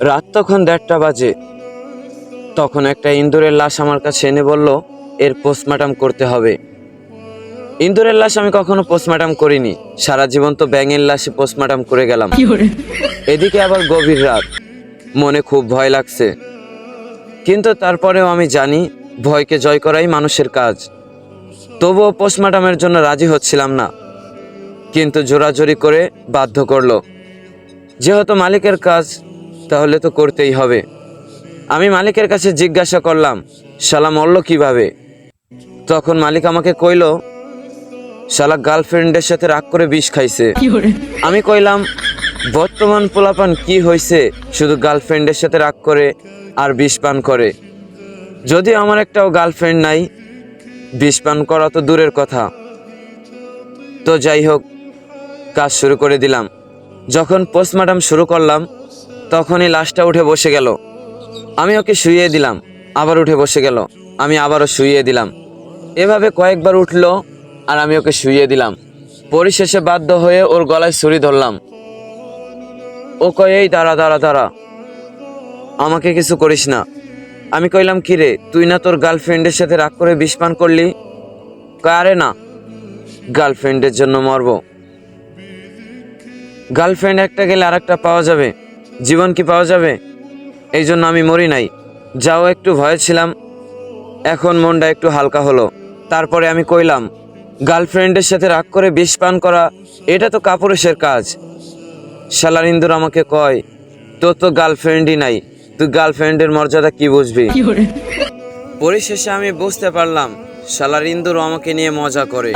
রাত তখন 1:30 বাজে। তখন একটা ইঁদুরের লাশ আমার কাছে এনে বলল, এর পোস্টমর্টম করতে হবে। ইঁদুরের লাশ আমি কখনো পোস্টমর্টম করিনি, সারা জীবন তো ব্যাঙের লাশে পোস্টমর্টম করে গেলাম। এদিকে আবার গভীর রাত, মনে খুব ভয় লাগছে, কিন্তু তারপরেও আমি জানি ভয়কে জয় করাই মানুষের কাজ। তবুও পোস্টমর্টমের জন্য রাজি হচ্ছিলাম না, কিন্তু জোরাজোরি করে বাধ্য করলো। যেহেতু মালিকের কাজ, তাহলে তো করতেই হবে। আমি মালিকের কাছে জিজ্ঞাসা করলাম, শালা মরল কিভাবে? তখন মালিক আমাকে কইল, শালা গার্লফ্রেন্ডের সাথে রাগ করে বিষ খাইছে। আমি কইলাম, বর্তমান পোলাপান কি হয়েছে শুধু গার্লফ্রেন্ডের সাথে রাগ করে আর বিষ পান করে? যদিও আমার একটাও গার্লফ্রেন্ড নাই, বিষ পান করা তো দূরের কথা। তো যাই হোক, কাজ শুরু করে দিলাম। যখন পোস্টমর্টম শুরু করলাম, তখনই লাশটা উঠে বসে গেল। আমি ওকে শুইয়ে দিলাম, আবার উঠে বসে গেল, আমি আবারও শুইয়ে দিলাম। এভাবে কয়েকবার উঠলো আর আমি ওকে শুইয়ে দিলাম। পরিশেষে বাধ্য হয়ে ওর গলায় ছুরি ধরলাম। ও কয়, এই দাঁড়া দাঁড়া দাঁড়া, আমাকে কিছু করিস না। আমি কইলাম, কি রে, তুই না তোর গার্লফ্রেন্ডের সাথে রাগ করে বিষ পান করলি? কয়, আরে না, গার্লফ্রেন্ডের জন্য মরবো। গার্লফ্রেন্ড একটা গেলে আর একটা পাওয়া যাবে, জীবন কি পাওয়া যাবে? এই জন্য আমি মরি নাই। যাও একটু ভয়ে ছিলাম, এখন মনটা একটু হালকা হলো। তারপরে আমি কইলাম, গার্লফ্রেন্ডের সাথে রাগ করে বিষ পান করা, এটা তো কাপুরুষের কাজ। শালার ইন্দুর আমাকে কয়, তোর তো গার্লফ্রেন্ডই নাই, তুই গার্লফ্রেন্ডের মর্যাদা কি বুঝবি? পরিশেষে আমি বুঝতে পারলাম, শালার ইন্দুর আমাকে নিয়ে মজা করে।